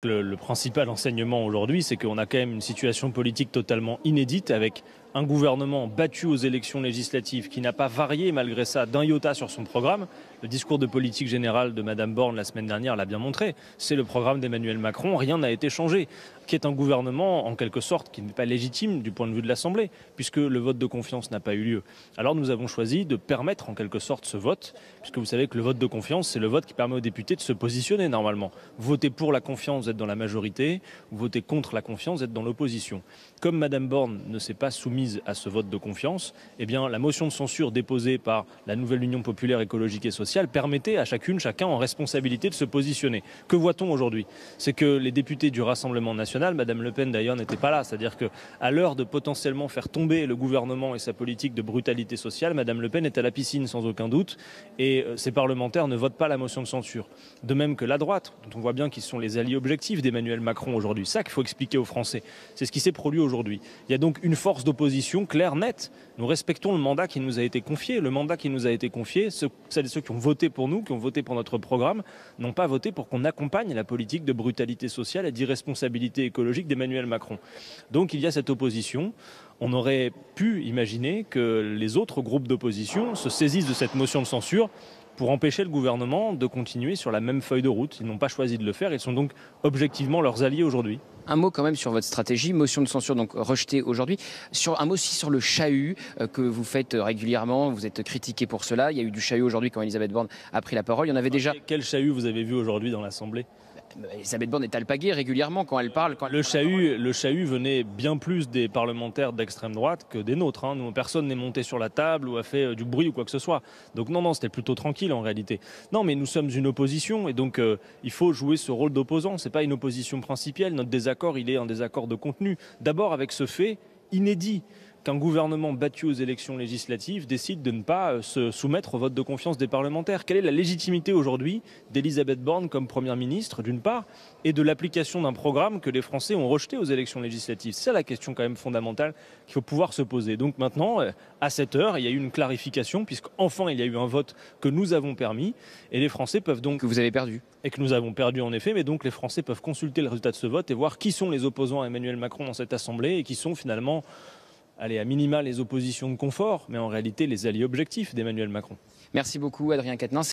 Le principal enseignement aujourd'hui, c'est qu'on a quand même une situation politique totalement inédite avec un gouvernement battu aux élections législatives qui n'a pas varié malgré ça d'un iota sur son programme. Le discours de politique générale de Mme Borne la semaine dernière l'a bien montré. C'est le programme d'Emmanuel Macron, rien n'a été changé, qui est un gouvernement en quelque sorte qui n'est pas légitime du point de vue de l'Assemblée, puisque le vote de confiance n'a pas eu lieu. Alors nous avons choisi de permettre en quelque sorte ce vote, puisque vous savez que le vote de confiance, c'est le vote qui permet aux députés de se positionner normalement. Voter pour la confiance, vous êtes dans la majorité, vous votez contre la confiance, vous êtes dans l'opposition. Comme Mme Borne ne s'est pas soumise à ce vote de confiance, eh bien la motion de censure déposée par la nouvelle Union populaire écologique et sociale permettait à chacun en responsabilité de se positionner. Que voit-on aujourd'hui? C'est que les députés du Rassemblement national, Mme Le Pen d'ailleurs n'était pas là, c'est-à-dire qu'à l'heure de potentiellement faire tomber le gouvernement et sa politique de brutalité sociale, Mme Le Pen est à la piscine sans aucun doute et ces parlementaires ne votent pas la motion de censure. De même que la droite, dont on voit bien qu'ils sont les alliés objectifs d'Emmanuel Macron aujourd'hui. C'est ça qu'il faut expliquer aux Français. C'est ce qui s'est produit aujourd'hui. Il y a donc une force d'opposition claire, nette. Nous respectons le mandat qui nous a été confié. Le mandat qui nous a été confié, celles et ceux qui ont voté pour nous, qui ont voté pour notre programme, n'ont pas voté pour qu'on accompagne la politique de brutalité sociale et d'irresponsabilité écologique d'Emmanuel Macron. Donc il y a cette opposition. On aurait pu imaginer que les autres groupes d'opposition se saisissent de cette motion de censure pour empêcher le gouvernement de continuer sur la même feuille de route. Ils n'ont pas choisi de le faire, ils sont donc objectivement leurs alliés aujourd'hui. Un mot quand même sur votre stratégie, motion de censure donc rejetée aujourd'hui. Un mot aussi sur le chahut que vous faites régulièrement, vous êtes critiqué pour cela. Il y a eu du chahut aujourd'hui quand Elisabeth Borne a pris la parole. Il y en avait déjà. Quel chahut vous avez vu aujourd'hui dans l'Assemblée ? Elisabeth Borne est alpaguée régulièrement quand elle parle. Le chahut venait bien plus des parlementaires d'extrême droite que des nôtres. Nous, personne n'est monté sur la table ou a fait du bruit ou quoi que ce soit. Donc non, c'était plutôt tranquille en réalité. Non, mais nous sommes une opposition et donc il faut jouer ce rôle d'opposant. Ce n'est pas une opposition principielle. Notre désaccord, il est un désaccord de contenu. D'abord avec ce fait inédit qu'un gouvernement battu aux élections législatives décide de ne pas se soumettre au vote de confiance des parlementaires. Quelle est la légitimité aujourd'hui d'Elisabeth Borne comme Première ministre, d'une part, et de l'application d'un programme que les Français ont rejeté aux élections législatives? C'est la question quand même fondamentale qu'il faut pouvoir se poser. Donc maintenant, à cette heure, il y a eu une clarification, puisqu'enfin il y a eu un vote que nous avons permis, et les Français peuvent donc... Que vous avez perdu. Et que nous avons perdu en effet, mais donc les Français peuvent consulter le résultat de ce vote et voir qui sont les opposants à Emmanuel Macron dans cette Assemblée et qui sont finalement... Allez, à minima les oppositions de confort, mais en réalité les alliés objectifs d'Emmanuel Macron. Merci beaucoup Adrien Quatennens.